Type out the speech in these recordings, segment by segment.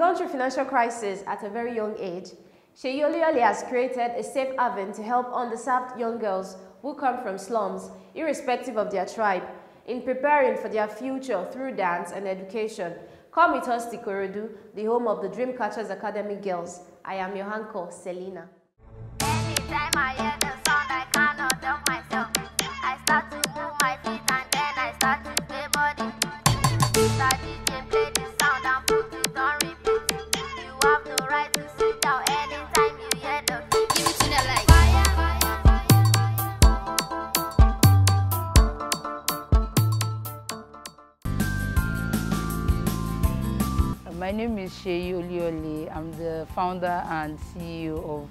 gone through financial crisis at a very young age, Seyi Oluyole has created a safe haven to help underserved young girls who come from slums, irrespective of their tribe, in preparing for their future through dance and education. Come with us to Ikorodu, the home of the Dreamcatchers Academy girls. I am your anchor, Selena. Anytime I hear the sound, I cannot help myself. I start to move my feet and then I start to play body. That DJ play the sound and put it on repeat. You have the right to sit down anytime you hear the beat. Give it to them like fire. My name is Seyi Oluyole. I'm the founder and CEO of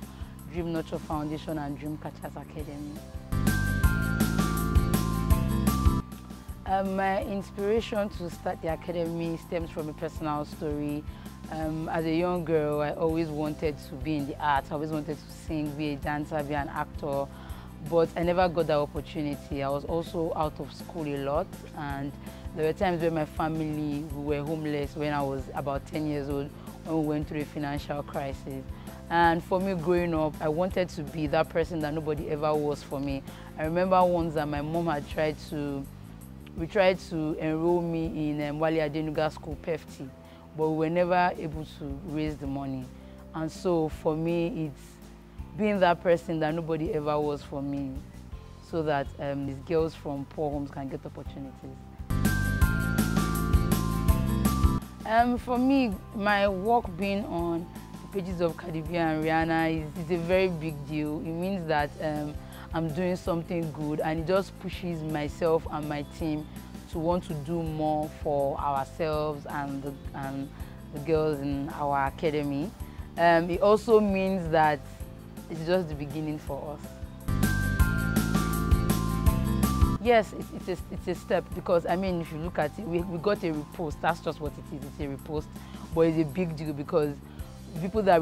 Dream Nurture Foundation and Dreamcatchers Academy. My inspiration to start the academy stems from a personal story. As a young girl, I always wanted to be in the arts. I always wanted to sing, be a dancer, be an actor, but I never got that opportunity. I was also out of school a lot, and there were times when my family were homeless when I was about 10 years old, when we went through a financial crisis. And for me growing up, I wanted to be that person that nobody ever was for me. I remember once that my mom had tried to enroll me in Wale Adenuga School, PEFT, but we were never able to raise the money. And so for me, it's being that person that nobody ever was for me, so that these girls from poor homes can get opportunities. For me, my work being on the pages of Cardi B and Rihanna is a very big deal. It means that I'm doing something good, and it just pushes myself and my team to want to do more for ourselves and the girls in our academy. It also means that it's just the beginning for us. Yes, it's a step, because I mean, if you look at it, we got a repost. That's just what it is. It's a repost, but it's a big deal because the people that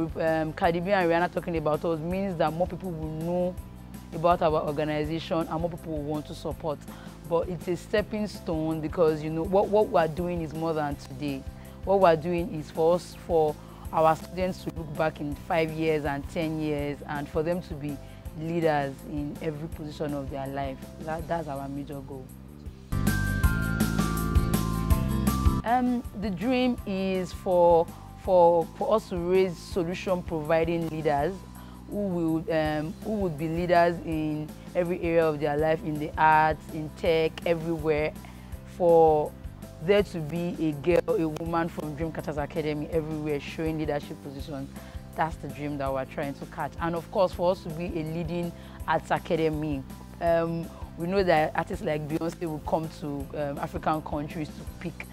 Cardi B and Rihanna talking about us means that more people will know about our organization and more people will want to support. But it's a stepping stone, because you know what we're doing is more than today. What we're doing is for our students to look back in 5 years and 10 years, and for them to be leaders in every position of their life. That's our major goal. The dream is for us to raise solution-providing leaders who would be leaders in every area of their life, in the arts, in tech, everywhere, for there to be a girl, a woman from Dreamcatchers Academy everywhere showing leadership positions. That's the dream that we're trying to catch. And of course, for us to be a leading arts academy, we know that artists like Beyonce will come to African countries to pick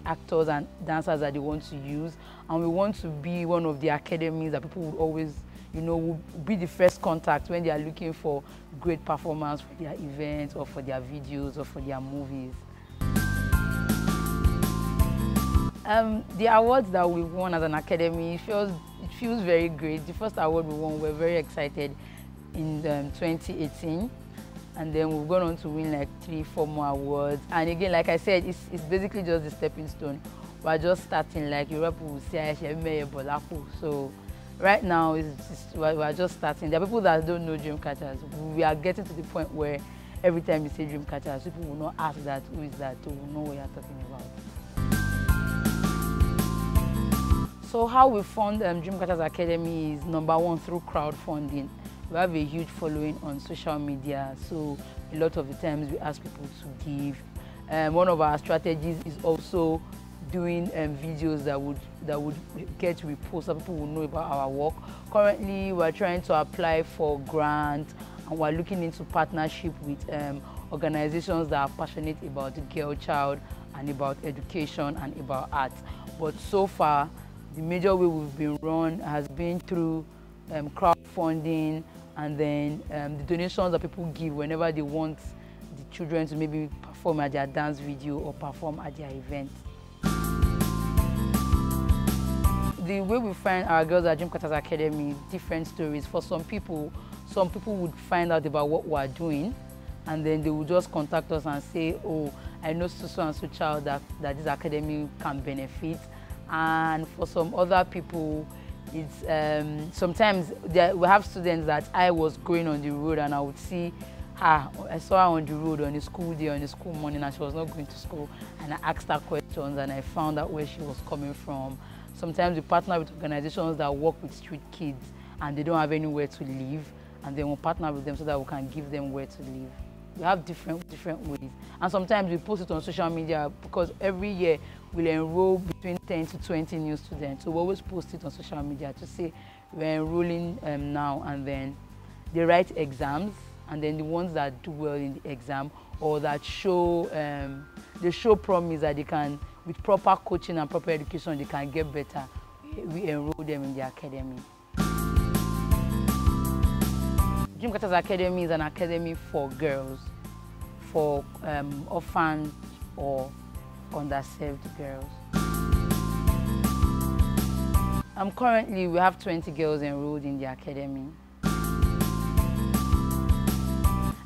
actors and dancers that they want to use. And we want to be one of the academies that people would always, you know, will be the first contact when they are looking for great performance for their events or for their videos or for their movies. The awards that we won as an academy, it feels very great. The first award we won, we're very excited, in 2018. And then we've gone on to win like 3-4 more awards. And again, like I said, it's basically just a stepping stone. We're just starting, like Europe will say, so right now, we're just starting. There are people that don't know Dreamcatchers. We are getting to the point where every time you say Dreamcatchers, people will not ask that, who is that, they will know what you're talking about. So how we fund Dreamcatchers Academy is, #1, through crowdfunding. We have a huge following on social media, so a lot of the times we ask people to give. One of our strategies is also doing videos that would get reposted, so people will know about our work. Currently, we're trying to apply for grants, and we're looking into partnership with organizations that are passionate about the girl child and about education and about art. But so far, the major way we've been run has been through crowdfunding, and then the donations that people give whenever they want the children to maybe perform at their dance video or perform at their event. The way we find our girls at Dreamcatchers Academy, different stories. For some people would find out about what we're doing, and then they would just contact us and say, oh, I know so and so child that this academy can benefit. And for some other people, it's sometimes we have students that I was going on the road and I would see her. I saw her on the road on a school day, on a school morning, and she was not going to school. And I asked her questions and I found out where she was coming from. Sometimes we partner with organizations that work with street kids and they don't have anywhere to live, and then we'll partner with them so that we can give them where to live. We have different ways. And sometimes we post it on social media because every year we'll enroll between 10 to 20 new students. So we always post it on social media to say we're enrolling now, and then they write exams, and then the ones that do well in the exam or that show they show promise that they can, with proper coaching and proper education, they can get better. We enroll them in the academy. Dreamcatchers Academy is an academy for girls, for orphaned or underserved girls. Currently, we have 20 girls enrolled in the academy.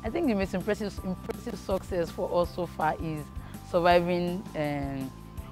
I think the most impressive success for us so far is surviving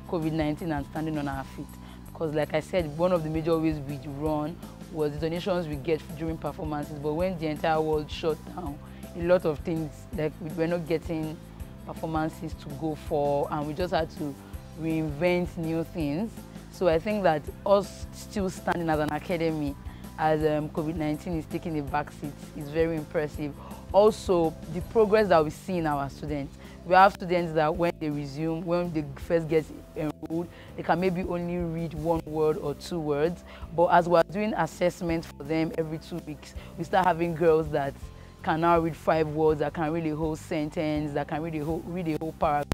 COVID-19 and standing on our feet. Because like I said, one of the major ways we run was the donations we get during performances. But when the entire world shut down, a lot of things, like we were not getting performances to go for, and we just had to reinvent new things. So I think that us still standing as an academy as COVID-19 is taking a backseat is very impressive. Also, the progress that we see in our students. We have students that when they first get enrolled, they can maybe only read 1 word or 2 words. But as we're doing assessments for them every 2 weeks, we start having girls that can now read 5 words, that can read a whole sentence, that can read a whole paragraph,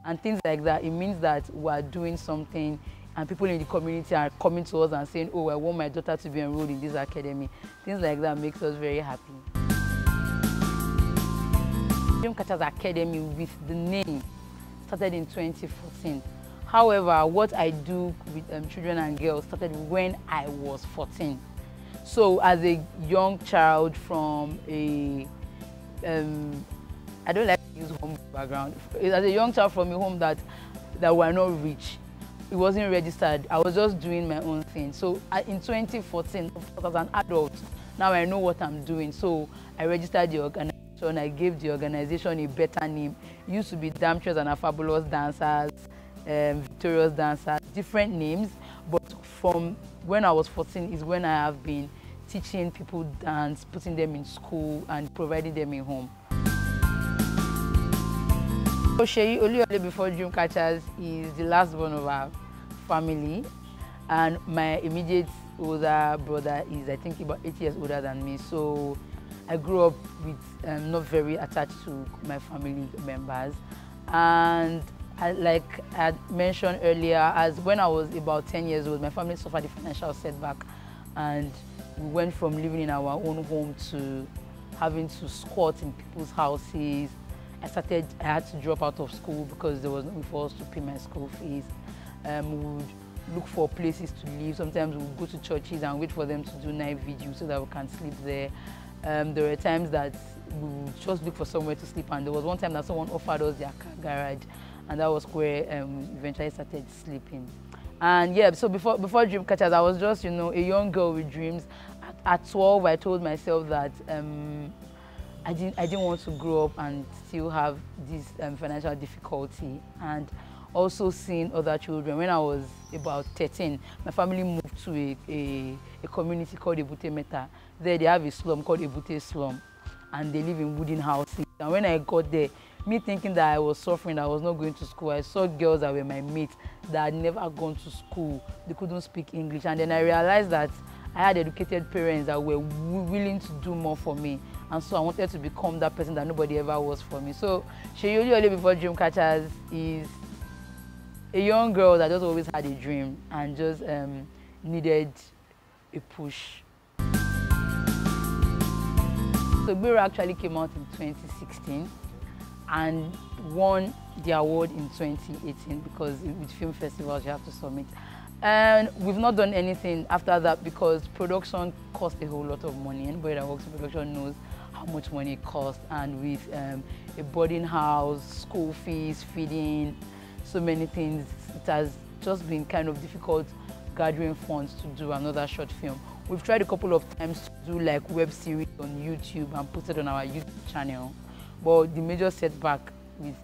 and things like that. It means that we're doing something, and people in the community are coming to us and saying, oh, I want my daughter to be enrolled in this academy. Things like that makes us very happy. Dreamcatchers Academy with the name started in 2014. However, what I do with children and girls started when I was 14. So as a young child from I don't like to use home background. As a young child from a home that were not rich, it wasn't registered. I was just doing my own thing. So in 2014, as an adult, now I know what I'm doing. So I registered the organization. I gave the organization a better name. It used to be Damptress and Fabulous Dancers, Victorious Dancers, different names. But from when I was 14 is when I have been teaching people dance, putting them in school, and providing them a home. So Seyi Oluyole before Dreamcatchers is the last one of our family, and my immediate older brother is, I think, about 8 years older than me. So I grew up with not very attached to my family members, and like I had mentioned earlier, as when I was about 10 years old, my family suffered a financial setback, and we went from living in our own home to having to squat in people's houses. I had to drop out of school because there was no way for us to pay my school fees. We would look for places to live. Sometimes we would go to churches and wait for them to do night vigil so that we can sleep there. There were times that we would just look for somewhere to sleep, and there was one time that someone offered us their car garage, and that was where we eventually started sleeping. And yeah, so before Dreamcatchers, I was just, a young girl with dreams. At 12, I told myself that I didn't want to grow up and still have this financial difficulty. And also seeing other children. When I was about 13, my family moved to a community called Ebute Meta. There they have a slum called Ebute Slum, and they live in wooden houses. And when I got there, me thinking that I was suffering, that I was not going to school, I saw girls that were my mates that had never gone to school. They couldn't speak English. And then I realized that I had educated parents that were willing to do more for me. And so I wanted to become that person that nobody ever was for me. So Seyi Oluyole before Dreamcatchers is a young girl that just always had a dream and just needed a push. So Biro actually came out in 2016 and won the award in 2018 because with film festivals you have to submit. And we've not done anything after that because production costs a whole lot of money. Anybody that works in production knows how much money it costs, and with a boarding house, school fees, feeding, so many things, it has just been kind of difficult gathering funds to do another short film. We've tried a couple of times to do like web series on YouTube and put it on our YouTube channel, but the major setback with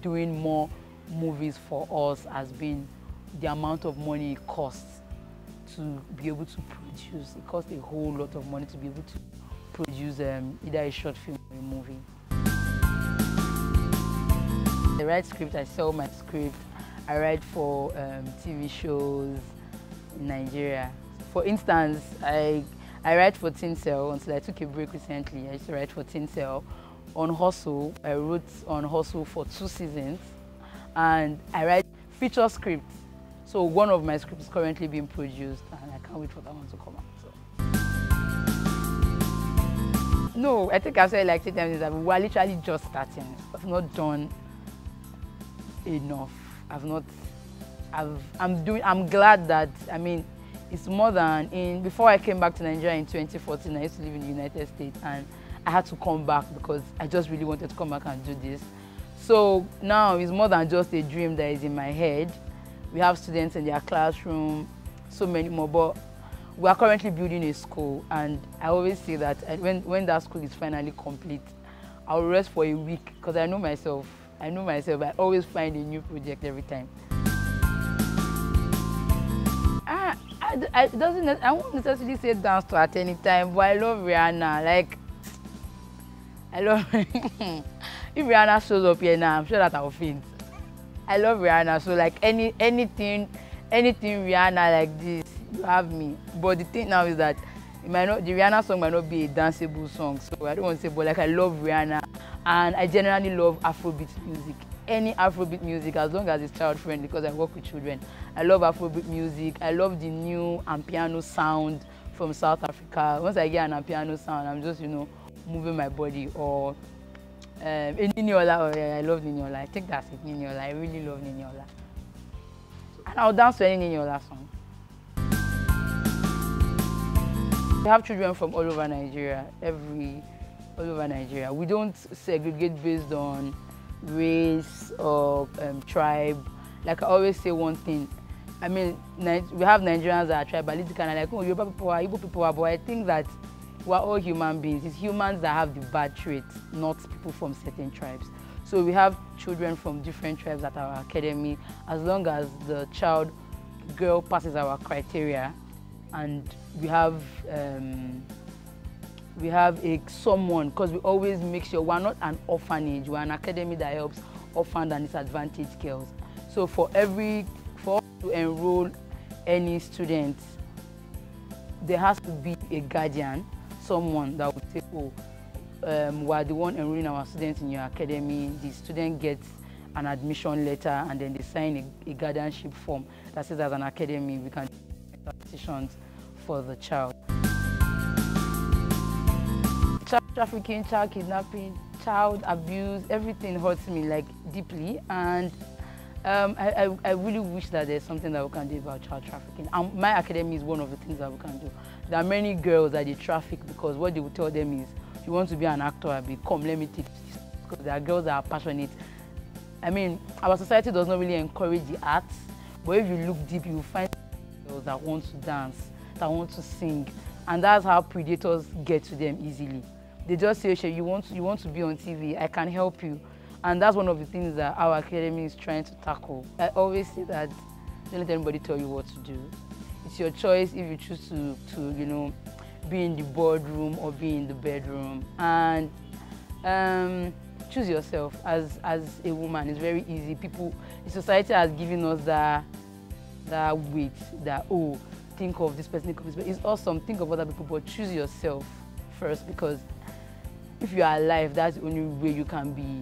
doing more movies for us has been the amount of money it costs to be able to produce. It costs a whole lot of money to be able to produce either a short film or a movie. I write script, I sell my script. I write for TV shows in Nigeria. For instance, I write for Teen Cell until I took a break recently. I used to write for Teen Cell. On Hustle, I wrote on Hustle for 2 seasons, and I write feature scripts. So one of my scripts is currently being produced, and I can't wait for that one to come out. So. No, I think I've said it like 3 times that we're literally just starting. I've not done enough. I'm glad that, I mean, it's more than before I came back to Nigeria in 2014, I used to live in the United States, and I had to come back because I just really wanted to come back and do this. So now it's more than just a dream that is in my head. We have students in their classroom, so many more, but we are currently building a school, and I always say that when that school is finally complete, I'll rest for a week because I know myself. I always find a new project every time. I won't necessarily say dance to at any time, but I love Rihanna. Like, I love if Rihanna shows up here now, I'm sure that I'll faint. I love Rihanna, so like anything Rihanna like this, you have me. But the thing now is that the Rihanna song might not be a danceable song, so I don't want to say, but like I love Rihanna, and I generally love Afrobeat music. Any Afrobeat music, as long as it's child friendly, because I work with children. I love Afrobeat music. I love the new amapiano sound from South Africa. Once I get an amapiano sound, I'm just, moving my body. Or Niniola, I love Niniola. I think that's it, Niniola. I really love Niniola. And I'll dance to any Niniola song. We have children from all over Nigeria, all over Nigeria. We don't segregate based on race or tribe. Like I always say one thing, I mean, we have Nigerians that are tribalistic and like, oh, Yoruba people are, Igbo people are, but I think that we're all human beings. It's humans that have the bad traits, not people from certain tribes. So we have children from different tribes at our academy, as long as the girl passes our criteria, and we have someone, because we always make sure we're not an orphanage, we're an academy that helps orphaned and disadvantaged girls. So for us to enroll any student, there has to be a guardian, someone that would say, oh, we're the one enrolling our students in your academy. The student gets an admission letter, and then they sign a guardianship form that says as an academy we can do decisions for the child. Child trafficking, child kidnapping, child abuse, everything hurts me like deeply, and I really wish that there's something that we can do about child trafficking. My academy is one of the things that we can do. There are many girls that they traffic because what they will tell them is, you want to be an actor, come, let me teach you. Because there are girls that are passionate. I mean, our society does not really encourage the arts, but if you look deep, you will find girls that want to dance, that want to sing, and that's how predators get to them easily. They just say, "Shay, you want to be on TV, I can help you." And that's one of the things that our academy is trying to tackle. I always say that don't let anybody tell you what to do. It's your choice if you choose to be in the boardroom or be in the bedroom. And choose yourself as a woman. It's very easy. The society has given us that weight, that, oh, think of this person, think of this person. It's awesome, think of other people, but choose yourself first, because if you are alive, that's the only way you can be,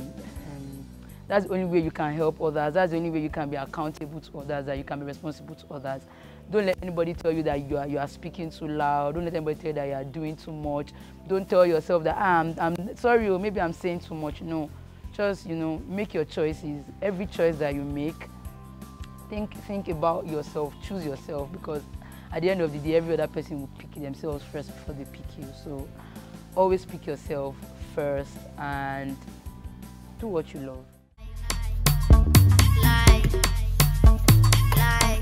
that's the only way you can help others, that's the only way you can be accountable to others, that you can be responsible to others. Don't let anybody tell you that you are speaking too loud. Don't let anybody tell you that you are doing too much. Don't tell yourself that, I'm sorry, or maybe I'm saying too much. No, just, make your choices. Every choice that you make, think about yourself, choose yourself, because at the end of the day, every other person will pick themselves first before they pick you. So always pick yourself first and do what you love. like.